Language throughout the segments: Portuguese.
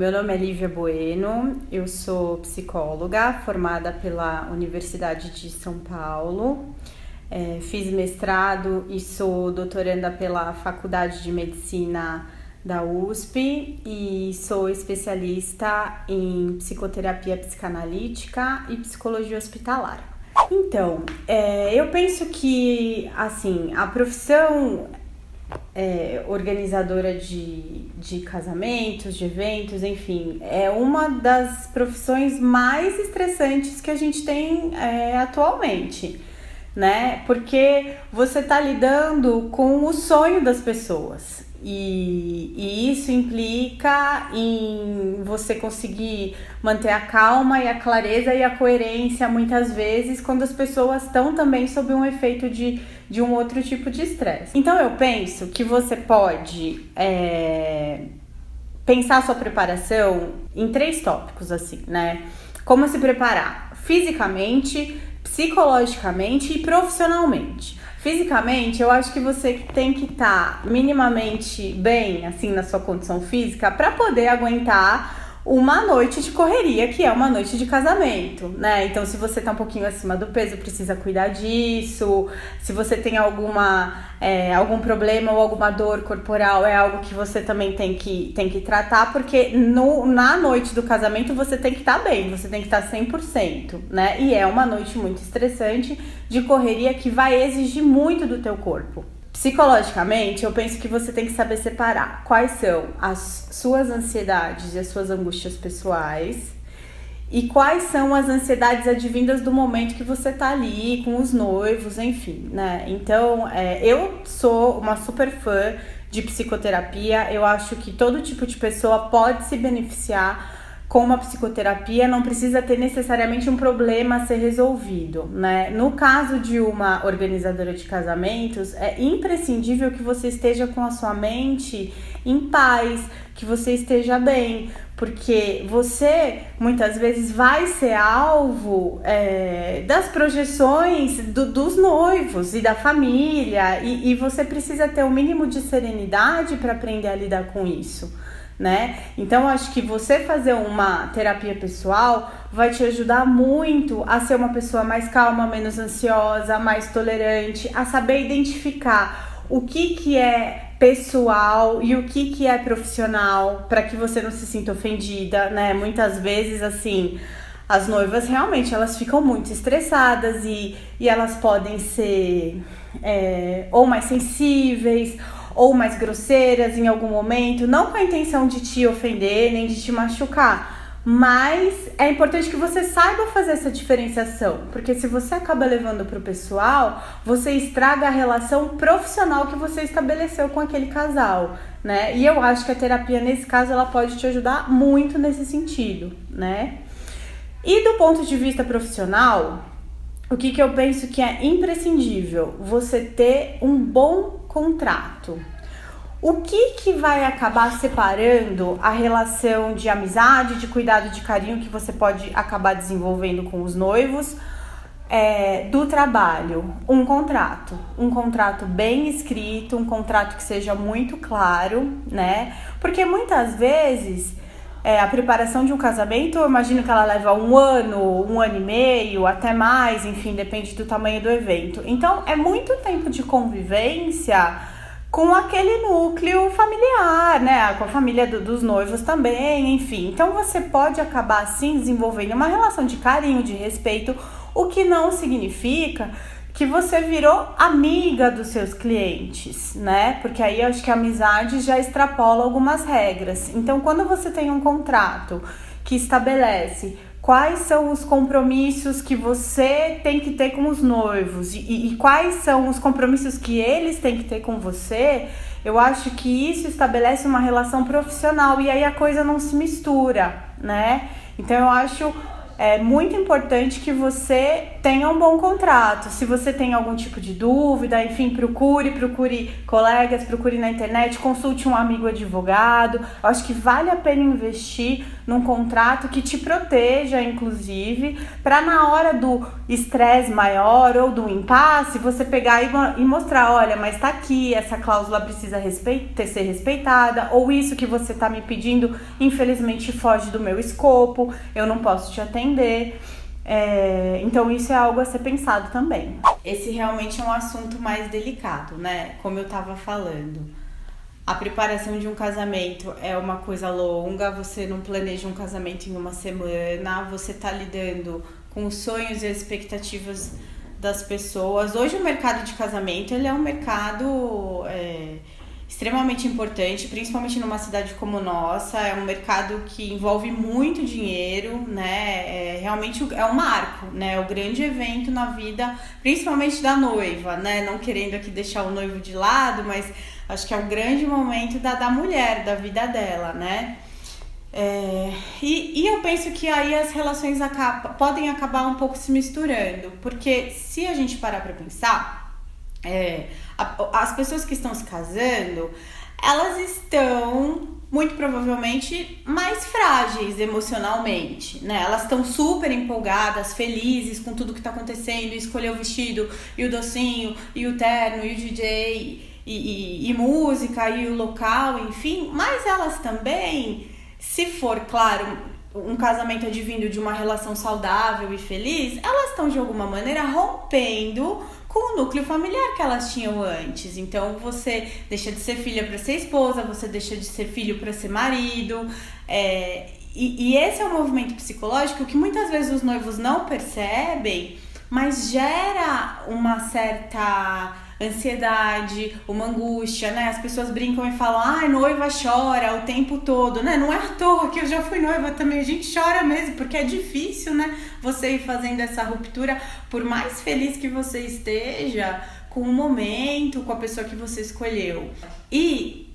meu nome é Lívia Bueno, eu sou psicóloga formada pela Universidade de São Paulo, fiz mestrado e sou doutoranda pela Faculdade de Medicina da USP e sou especialista em psicoterapia psicanalítica e psicologia hospitalar. Então, eu penso que assim, a profissão organizadora de casamentos, de eventos, enfim, é uma das profissões mais estressantes que a gente tem atualmente, né? Porque você tá lidando com o sonho das pessoas e isso implica em você conseguir manter a calma e a clareza e a coerência muitas vezes quando as pessoas estão também sob um efeito de um outro tipo de estresse. Então eu penso que você pode pensar a sua preparação em 3 tópicos, assim, né? Como se preparar fisicamente, psicologicamente e profissionalmente. Fisicamente, eu acho que você tem que estar minimamente bem, assim, na sua condição física para poder aguentar uma noite de correria, que é uma noite de casamento, né? Então, se você tá um pouquinho acima do peso, precisa cuidar disso. Se você tem algum problema ou alguma dor corporal, é algo que você também tem que tratar, porque na noite do casamento você tem que estar bem, você tem que estar 100%, né? E é uma noite muito estressante de correria que vai exigir muito do teu corpo. Psicologicamente, eu penso que você tem que saber separar quais são as suas ansiedades e as suas angústias pessoais e quais são as ansiedades advindas do momento que você tá ali com os noivos, enfim, né? Então, eu sou uma super fã de psicoterapia, eu acho que todo tipo de pessoa pode se beneficiar com uma psicoterapia, não precisa ter necessariamente um problema a ser resolvido, né? No caso de uma organizadora de casamentos, é imprescindível que você esteja com a sua mente em paz, que você esteja bem, porque você muitas vezes vai ser alvo das projeções dos noivos e da família, e você precisa ter o mínimo de serenidade para aprender a lidar com isso, né? Então, acho que você fazer uma terapia pessoal vai te ajudar muito a ser uma pessoa mais calma, menos ansiosa, mais tolerante, a saber identificar o que é pessoal e o que é profissional, para que você não se sinta ofendida, né? Muitas vezes, assim, as noivas realmente elas ficam muito estressadas e elas podem ser ou mais sensíveis ou mais grosseiras em algum momento, não com a intenção de te ofender nem de te machucar, mas é importante que você saiba fazer essa diferenciação, porque se você acaba levando para o pessoal, você estraga a relação profissional que você estabeleceu com aquele casal, né? E eu acho que a terapia, nesse caso, ela pode te ajudar muito nesse sentido, né? E do ponto de vista profissional, o que eu penso que é imprescindível? Você ter um bom contrato. O que vai acabar separando a relação de amizade, de cuidado, de carinho que você pode acabar desenvolvendo com os noivos do trabalho? Um contrato bem escrito, um contrato que seja muito claro, né? Porque muitas vezes a preparação de um casamento, eu imagino que ela leva um ano e meio, até mais, enfim, depende do tamanho do evento. Então, é muito tempo de convivência com aquele núcleo familiar, né? Com a família dos noivos também, enfim. Então, você pode acabar, assim, desenvolvendo uma relação de carinho, de respeito, o que não significa que você virou amiga dos seus clientes, né? Porque aí eu acho que a amizade já extrapola algumas regras. Então, quando você tem um contrato que estabelece quais são os compromissos que você tem que ter com os noivos e quais são os compromissos que eles têm que ter com você, eu acho que isso estabelece uma relação profissional e aí a coisa não se mistura, né? Então, eu acho é muito importante que você tenha um bom contrato. Se você tem algum tipo de dúvida, enfim, procure colegas, procure na internet, consulte um amigo advogado. Eu acho que vale a pena investir num contrato que te proteja, inclusive, para na hora do estresse maior ou do impasse, você pegar e mostrar, olha, mas tá aqui, essa cláusula precisa ser respeitada, ou isso que você tá me pedindo, infelizmente, foge do meu escopo, eu não posso te atender. Então isso é algo a ser pensado também. Esse realmente é um assunto mais delicado, né? Como eu tava falando. A preparação de um casamento é uma coisa longa, você não planeja um casamento em uma semana, você tá lidando com os sonhos e as expectativas das pessoas. Hoje o mercado de casamento, ele é um mercado extremamente importante, principalmente numa cidade como nossa. É um mercado que envolve muito dinheiro, né? Realmente é um marco, né? O grande evento na vida, principalmente da noiva, né? Não querendo aqui deixar o noivo de lado, mas acho que é um grande momento da mulher, da vida dela, né? E eu penso que aí as relações podem acabar um pouco se misturando, porque se a gente parar pra pensar, as pessoas que estão se casando, elas estão muito provavelmente mais frágeis emocionalmente, né? Elas estão super empolgadas, felizes com tudo que tá acontecendo, escolher o vestido, e o docinho, e o terno, e o DJ, e música, e o local, enfim. Mas elas também, se for, claro, um casamento advindo de uma relação saudável e feliz, elas estão de alguma maneira rompendo com o núcleo familiar que elas tinham antes. Então você deixa de ser filha para ser esposa, você deixa de ser filho para ser marido. E esse é um movimento psicológico que muitas vezes os noivos não percebem, mas gera uma certa ansiedade, uma angústia, né? As pessoas brincam e falam, noiva chora o tempo todo, né? Não é à toa que eu já fui noiva também, a gente chora mesmo, porque é difícil, né? Você ir fazendo essa ruptura, por mais feliz que você esteja com o momento, com a pessoa que você escolheu. E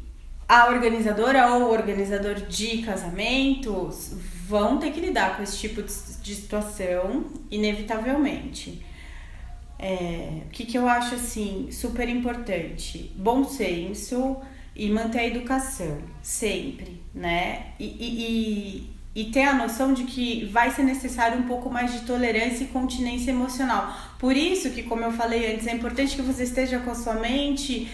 a organizadora ou o organizador de casamentos vão ter que lidar com esse tipo de situação, inevitavelmente. O que eu acho assim super importante? Bom senso e manter a educação sempre, né? E ter a noção de que vai ser necessário um pouco mais de tolerância e continência emocional. Por isso que, como eu falei antes, é importante que você esteja com a sua mente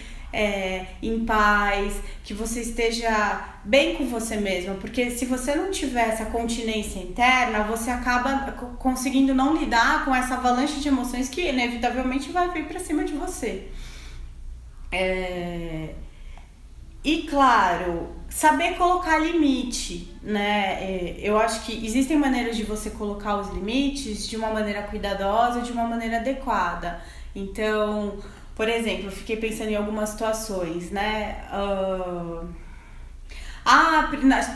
em paz, que você esteja bem com você mesma, porque se você não tiver essa continência interna, você acaba conseguindo não lidar com essa avalanche de emoções que inevitavelmente vai vir pra cima de você. E claro, saber colocar limite, né? Eu acho que existem maneiras de você colocar os limites de uma maneira cuidadosa, de uma maneira adequada. Então, por exemplo, eu fiquei pensando em algumas situações, né?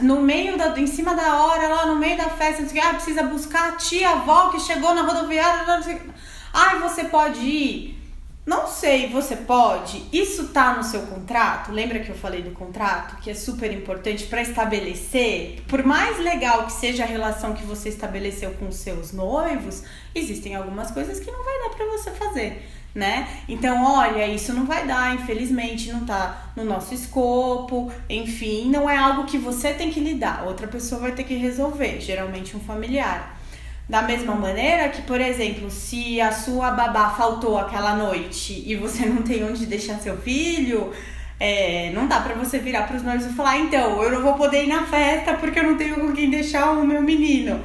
No meio em cima da hora, lá no meio da festa, precisa buscar a tia, a avó que chegou na rodoviária. Você pode ir? Não sei, você pode? Isso tá no seu contrato? Lembra que eu falei do contrato? Que é super importante para estabelecer. Por mais legal que seja a relação que você estabeleceu com os seus noivos, existem algumas coisas que não vai dar para você fazer, né? Então, olha, isso não vai dar, infelizmente, não tá no nosso escopo, enfim, não é algo que você tem que lidar, outra pessoa vai ter que resolver, geralmente um familiar. Da mesma maneira que, por exemplo, se a sua babá faltou aquela noite e você não tem onde deixar seu filho, não dá pra você virar pros noivos e falar, então, eu não vou poder ir na festa porque eu não tenho com quem deixar o meu menino.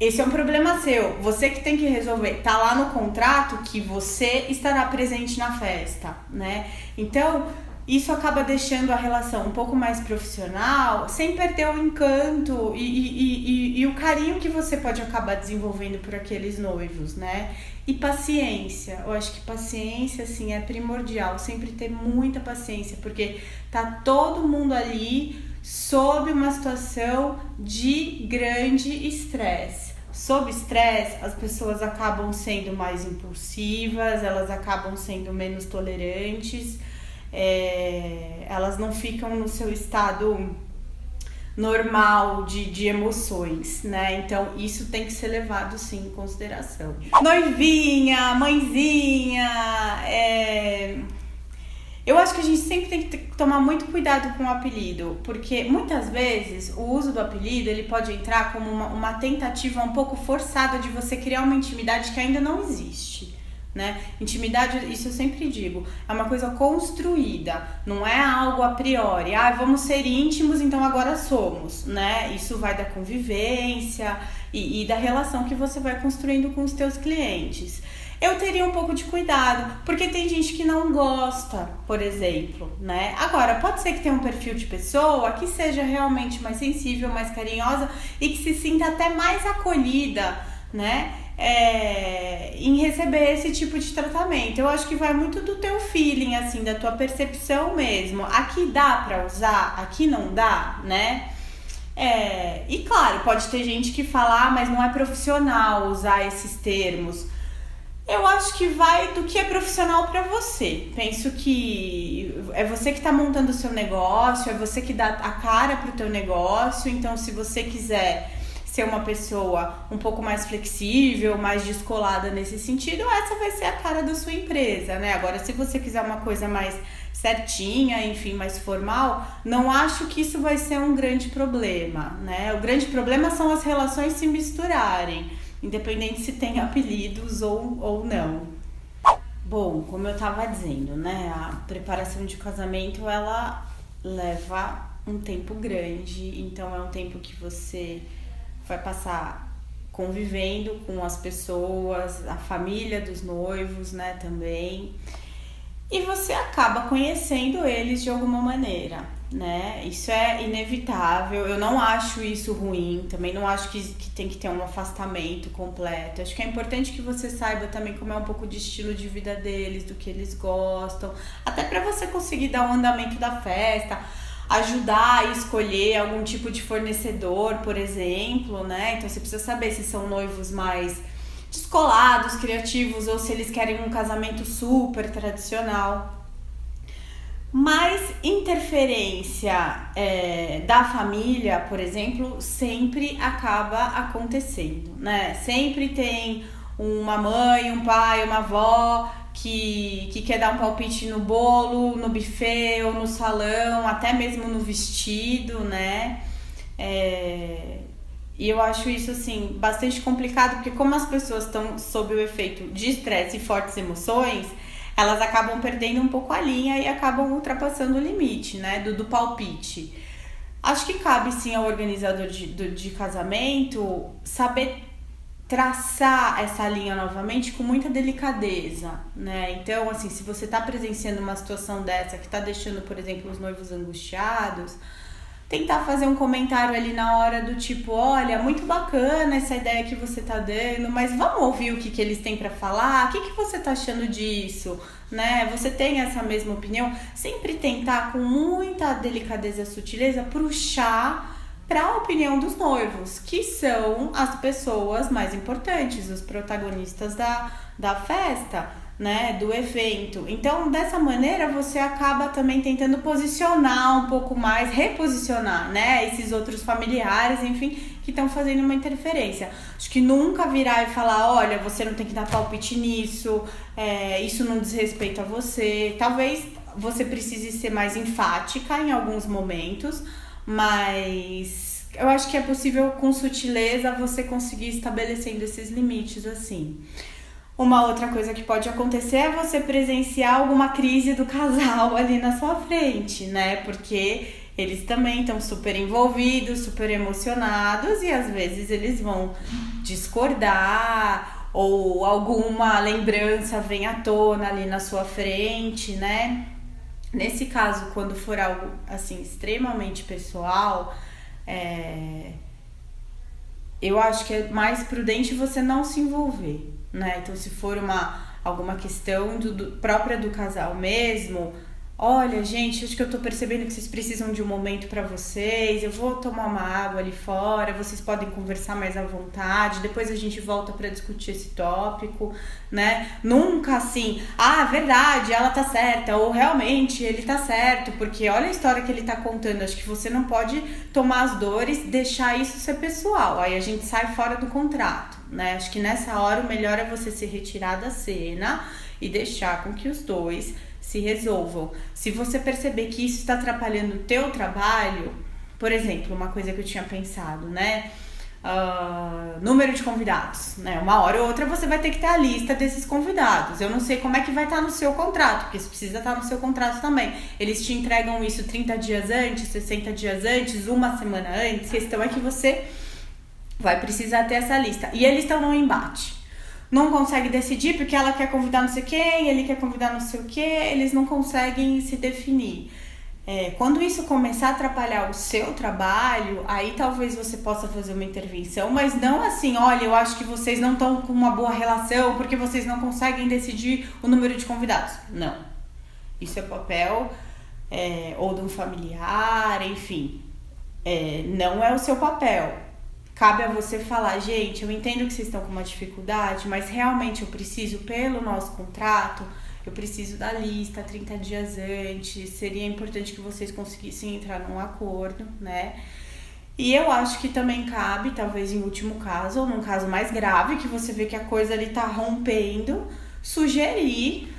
Esse é um problema seu, você que tem que resolver. Tá lá no contrato que você estará presente na festa, né? Então, isso acaba deixando a relação um pouco mais profissional, sem perder o encanto e o carinho que você pode acabar desenvolvendo por aqueles noivos, né? E paciência, eu acho que paciência, assim, é primordial, sempre ter muita paciência, porque tá todo mundo ali sob uma situação de grande estresse. Sob estresse, as pessoas acabam sendo mais impulsivas, elas acabam sendo menos tolerantes, elas não ficam no seu estado normal de emoções, né? Então isso tem que ser levado sim em consideração. Noivinha, mãezinha, eu acho que a gente sempre tem que tomar muito cuidado com o apelido, porque muitas vezes o uso do apelido ele pode entrar como uma tentativa um pouco forçada de você criar uma intimidade que ainda não existe, né? Intimidade, isso eu sempre digo, é uma coisa construída, não é algo a priori. Vamos ser íntimos, então agora somos, né? Isso vai da convivência e da relação que você vai construindo com os teus clientes. Eu teria um pouco de cuidado, porque tem gente que não gosta, por exemplo, né? Agora, pode ser que tenha um perfil de pessoa que seja realmente mais sensível, mais carinhosa e que se sinta até mais acolhida, né? Em receber esse tipo de tratamento. Eu acho que vai muito do teu feeling, assim, da tua percepção mesmo. Aqui dá pra usar, aqui não dá, né? E claro, pode ter gente que fala, mas não é profissional usar esses termos. Eu acho que vai do que é profissional para você. Penso que é você que está montando o seu negócio, é você que dá a cara pro teu negócio. Então, se você quiser ser uma pessoa um pouco mais flexível, mais descolada nesse sentido, essa vai ser a cara da sua empresa, né? Agora, se você quiser uma coisa mais certinha, enfim, mais formal, não acho que isso vai ser um grande problema, né? O grande problema são as relações se misturarem, independente se tem apelidos ou não. Bom, como eu tava dizendo, né, a preparação de casamento, ela leva um tempo grande, então é um tempo que você vai passar convivendo com as pessoas, a família dos noivos, né, também. E você acaba conhecendo eles de alguma maneira, né? Isso é inevitável. Eu não acho isso ruim, também não acho que tem que ter um afastamento completo. Acho que é importante que você saiba também como é um pouco de estilo de vida deles, do que eles gostam, até para você conseguir dar o andamento da festa, ajudar a escolher algum tipo de fornecedor, por exemplo, né? Então você precisa saber se são noivos mais descolados, criativos, ou se eles querem um casamento super tradicional. Mas interferência da família, por exemplo, sempre acaba acontecendo, né? Sempre tem uma mãe, um pai, uma avó que quer dar um palpite no bolo, no buffet ou no salão, até mesmo no vestido, né? E eu acho isso, assim, bastante complicado, porque como as pessoas estão sob o efeito de estresse e fortes emoções, elas acabam perdendo um pouco a linha e acabam ultrapassando o limite, né, do palpite. Acho que cabe, sim, ao organizador de casamento saber traçar essa linha novamente com muita delicadeza, né? Então, assim, se você está presenciando uma situação dessa que está deixando, por exemplo, os noivos angustiados, tentar fazer um comentário ali na hora do tipo, olha, muito bacana essa ideia que você tá dando, mas vamos ouvir o que eles têm para falar? O que você tá achando disso? Né? Você tem essa mesma opinião? Sempre tentar, com muita delicadeza e sutileza, puxar para a opinião dos noivos, que são as pessoas mais importantes, os protagonistas da festa, né, do evento. Então, dessa maneira, você acaba também tentando posicionar um pouco mais, reposicionar, né, esses outros familiares, enfim, que estão fazendo uma interferência. Acho que nunca virar e falar, olha, você não tem que dar palpite nisso, isso não diz respeito a você. Talvez você precise ser mais enfática em alguns momentos, mas eu acho que é possível, com sutileza, você conseguir estabelecendo esses limites, assim. Uma outra coisa que pode acontecer é você presenciar alguma crise do casal ali na sua frente, né? Porque eles também estão super envolvidos, super emocionados e às vezes eles vão discordar ou alguma lembrança vem à tona ali na sua frente, né? Nesse caso, quando for algo assim extremamente pessoal, eu acho que é mais prudente você não se envolver, né? Então, se for alguma questão própria do casal mesmo, olha, gente, acho que eu tô percebendo que vocês precisam de um momento pra vocês, eu vou tomar uma água ali fora, vocês podem conversar mais à vontade, depois a gente volta pra discutir esse tópico, né? Nunca assim, verdade, ela tá certa, ou realmente ele tá certo, porque olha a história que ele tá contando, acho que você não pode tomar as dores, deixar isso ser pessoal, aí a gente sai fora do contrato, né? Acho que nessa hora o melhor é você se retirar da cena e deixar com que os dois se resolvam. Se você perceber que isso está atrapalhando o teu trabalho, por exemplo, uma coisa que eu tinha pensado, né? Número de convidados, né? Uma hora ou outra você vai ter que ter a lista desses convidados. Eu não sei como é que vai estar no seu contrato, porque isso precisa estar no seu contrato também. Eles te entregam isso 30 dias antes, 60 dias antes, uma semana antes. A questão é que você vai precisar ter essa lista. E eles estão no embate. Não consegue decidir porque ela quer convidar não sei quem, ele quer convidar não sei o que, eles não conseguem se definir. Quando isso começar a atrapalhar o seu trabalho, aí talvez você possa fazer uma intervenção, mas não assim, olha, eu acho que vocês não estão com uma boa relação porque vocês não conseguem decidir o número de convidados. Não. Isso é papel ou de um familiar, enfim. Não é o seu papel. Cabe a você falar, gente, eu entendo que vocês estão com uma dificuldade, mas realmente eu preciso, pelo nosso contrato, eu preciso da lista 30 dias antes, seria importante que vocês conseguissem entrar num acordo, né? E eu acho que também cabe, talvez em último caso, ou num caso mais grave, que você vê que a coisa ali tá rompendo, sugerir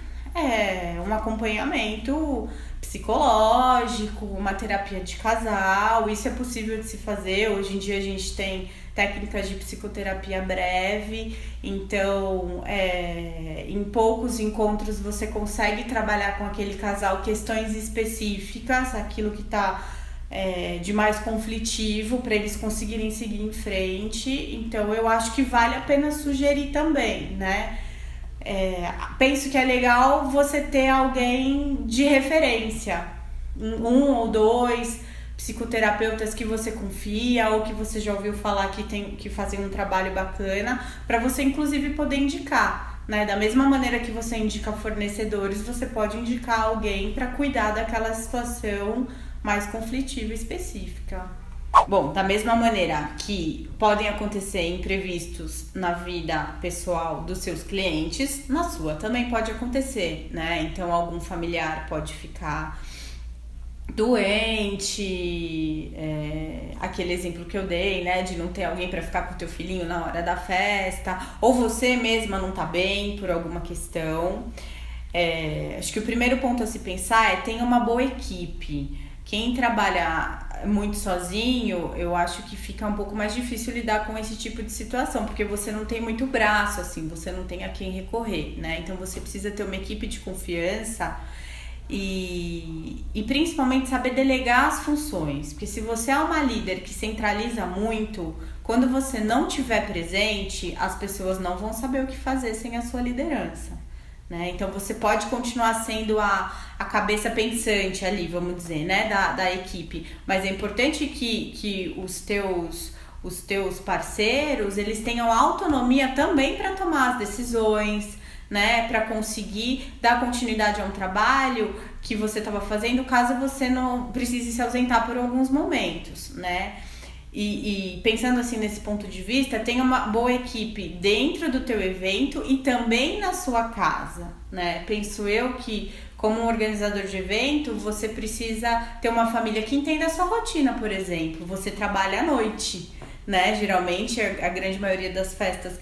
um acompanhamento psicológico, uma terapia de casal. Isso é possível de se fazer. Hoje em dia a gente tem técnicas de psicoterapia breve, então em poucos encontros você consegue trabalhar com aquele casal questões específicas, aquilo que está de mais conflitivo, para eles conseguirem seguir em frente. Então eu acho que vale a pena sugerir também, né? Penso que é legal você ter alguém de referência, um ou dois psicoterapeutas que você confia ou que você já ouviu falar que fazem um trabalho bacana, para você inclusive poder indicar, né? Da mesma maneira que você indica fornecedores, você pode indicar alguém para cuidar daquela situação mais conflitiva e específica. Bom, da mesma maneira que podem acontecer imprevistos na vida pessoal dos seus clientes, na sua também pode acontecer, né? Então, algum familiar pode ficar doente, aquele exemplo que eu dei, né? De não ter alguém para ficar com o teu filhinho na hora da festa, ou você mesma não tá bem por alguma questão. Acho que o primeiro ponto a se pensar é ter uma boa equipe. Quem trabalha muito sozinho, eu acho que fica um pouco mais difícil lidar com esse tipo de situação, porque você não tem muito braço, assim, você não tem a quem recorrer, né? Então você precisa ter uma equipe de confiança e principalmente saber delegar as funções, porque se você é uma líder que centraliza muito, quando você não estiver presente, as pessoas não vão saber o que fazer sem a sua liderança. Né? Então você pode continuar sendo a cabeça pensante ali, vamos dizer, né? da equipe, mas é importante que os teus parceiros eles tenham autonomia também para tomar as decisões, né? Para conseguir dar continuidade a um trabalho que você estava fazendo, caso você não precise se ausentar por alguns momentos, né? E pensando assim nesse ponto de vista, tenha uma boa equipe dentro do teu evento e também na sua casa, né? Penso eu que, como um organizador de evento, você precisa ter uma família que entenda a sua rotina, por exemplo. Você trabalha à noite, né? Geralmente, a grande maioria das festas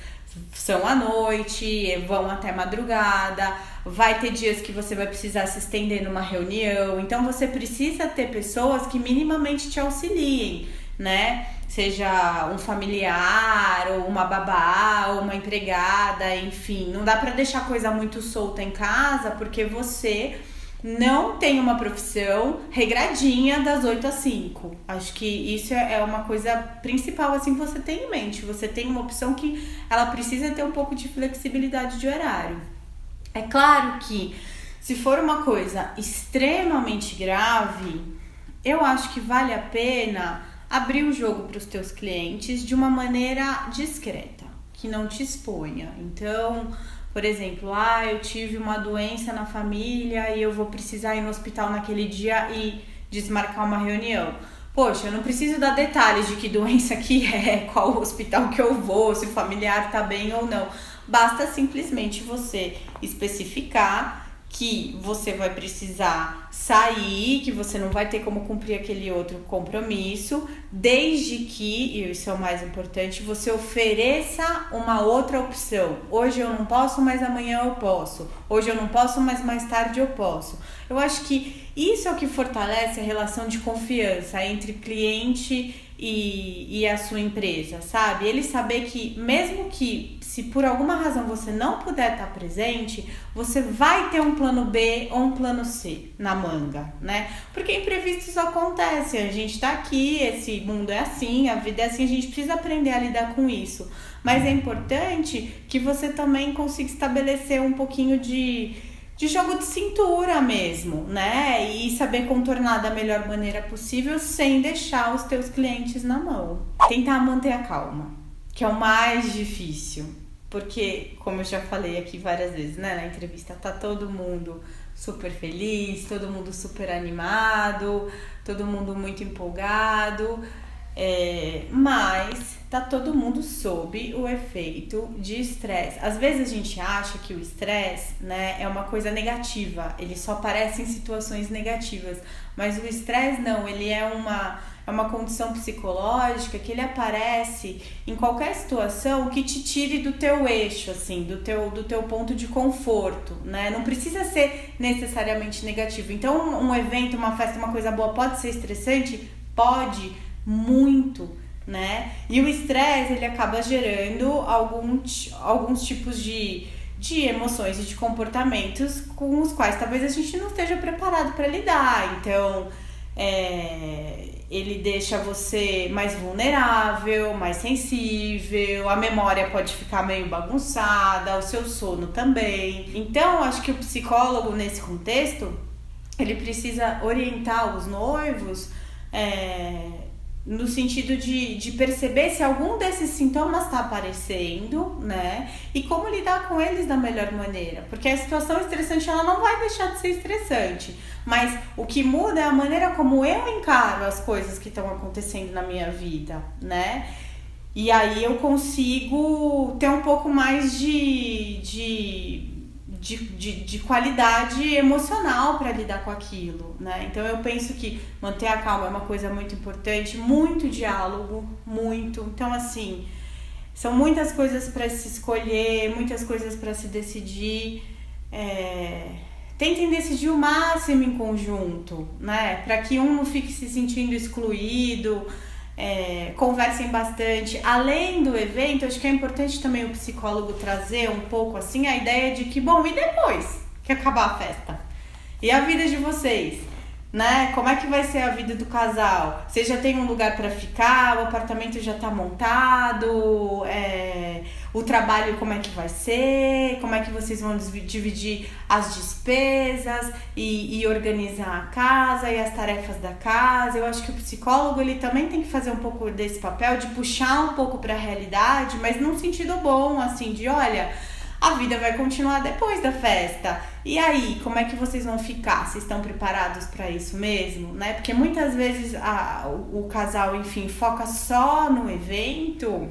são à noite, vão até madrugada, vai ter dias que você vai precisar se estender numa reunião. Então, você precisa ter pessoas que minimamente te auxiliem, né? Seja um familiar, ou uma babá, ou uma empregada, enfim. Não dá pra deixar coisa muito solta em casa, porque você não tem uma profissão regradinha das 8 às 5. Acho que isso é uma coisa principal, assim, que você tem em mente. Você tem uma opção que ela precisa ter um pouco de flexibilidade de horário. É claro que, se for uma coisa extremamente grave, eu acho que vale a pena abrir o jogo para os teus clientes de uma maneira discreta, que não te exponha. Então, Por exemplo, eu tive uma doença na família e eu vou precisar ir no hospital naquele dia e desmarcar uma reunião. Poxa, eu não preciso dar detalhes de que doença que é, qual hospital que eu vou, se o familiar tá bem ou não. Basta simplesmente você especificar que você vai precisar sair, que você não vai ter como cumprir aquele outro compromisso, desde que, e isso é o mais importante, você ofereça uma outra opção. Hoje eu não posso, mas amanhã eu posso. Hoje eu não posso, mas mais tarde eu posso. Eu acho que isso é o que fortalece a relação de confiança entre cliente e a sua empresa, sabe? Ele saber que, mesmo que se por alguma razão você não puder estar presente, você vai ter um plano B ou um plano C na manga, né? Porque imprevistos acontecem, a gente tá aqui, esse mundo é assim, a vida é assim, a gente precisa aprender a lidar com isso. Mas é importante que você também consiga estabelecer um pouquinho de jogo de cintura mesmo, né? E saber contornar da melhor maneira possível sem deixar os teus clientes na mão. Tentar manter a calma, que é o mais difícil. Porque, como eu já falei aqui várias vezes, né, na entrevista, tá todo mundo super feliz, todo mundo super animado, todo mundo muito empolgado, mas tá todo mundo sob o efeito de estresse. Às vezes a gente acha que o estresse, né, é uma coisa negativa, ele só aparece em situações negativas, mas o estresse não, ele é uma condição psicológica que ele aparece em qualquer situação que te tire do teu eixo, assim, do teu ponto de conforto, né? Não precisa ser necessariamente negativo. Então, um evento, uma festa, uma coisa boa pode ser estressante? Pode, muito, né? E o estresse, ele acaba gerando alguns tipos de emoções e de comportamentos com os quais talvez a gente não esteja preparado para lidar. Então, ele deixa você mais vulnerável, mais sensível, a memória pode ficar meio bagunçada, o seu sono também. Então, acho que o psicólogo, nesse contexto, ele precisa orientar os noivos no sentido de perceber se algum desses sintomas está aparecendo, né? E como lidar com eles da melhor maneira. Porque a situação estressante, ela não vai deixar de ser estressante. Mas o que muda é a maneira como eu encaro as coisas que estão acontecendo na minha vida, né? E aí eu consigo ter um pouco mais de qualidade emocional para lidar com aquilo, né? Então eu penso que manter a calma é uma coisa muito importante, muito diálogo, muito. Então, assim, são muitas coisas para se escolher, muitas coisas para se decidir. Tentem decidir o máximo em conjunto, né? Para que um não fique se sentindo excluído. Conversem bastante. Além do evento, acho que é importante também o psicólogo trazer um pouco assim a ideia de que, bom, e depois que acabar a festa? E a vida de vocês? Né? Como é que vai ser a vida do casal? Você já tem um lugar para ficar? O apartamento já tá montado? O trabalho, como é que vai ser? Como é que vocês vão dividir as despesas e organizar a casa e as tarefas da casa? Eu acho que o psicólogo, ele também tem que fazer um pouco desse papel de puxar um pouco para a realidade, mas num sentido bom, assim, de olha, a vida vai continuar depois da festa. E aí, como é que vocês vão ficar? Vocês estão preparados para isso mesmo, né? Porque muitas vezes o casal, enfim, foca só no evento,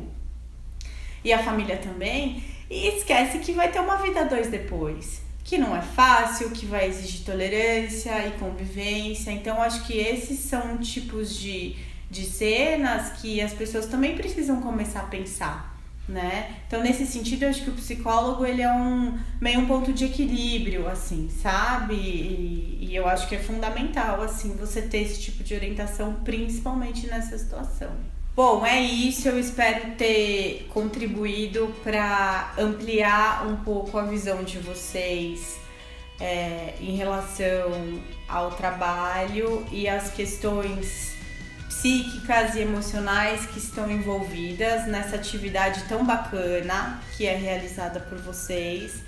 e a família também, e esquece que vai ter uma vida 2 depois, que não é fácil, que vai exigir tolerância e convivência. Então, acho que esses são tipos de cenas que as pessoas também precisam começar a pensar, né? Então, nesse sentido, eu acho que o psicólogo, ele é meio um ponto de equilíbrio, assim, sabe? E eu acho que é fundamental, assim, você ter esse tipo de orientação, principalmente nessa situação. Bom, é isso. Eu espero ter contribuído para ampliar um pouco a visão de vocês em relação ao trabalho e às questões psíquicas e emocionais que estão envolvidas nessa atividade tão bacana que é realizada por vocês.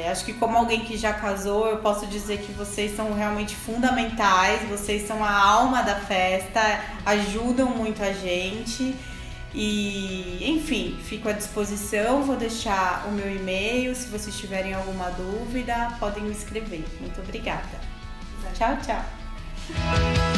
Acho que como alguém que já casou, eu posso dizer que vocês são realmente fundamentais, vocês são a alma da festa, ajudam muito a gente E, enfim, fico à disposição, vou deixar o meu e-mail, se vocês tiverem alguma dúvida, podem me escrever. Muito obrigada. Tchau, tchau.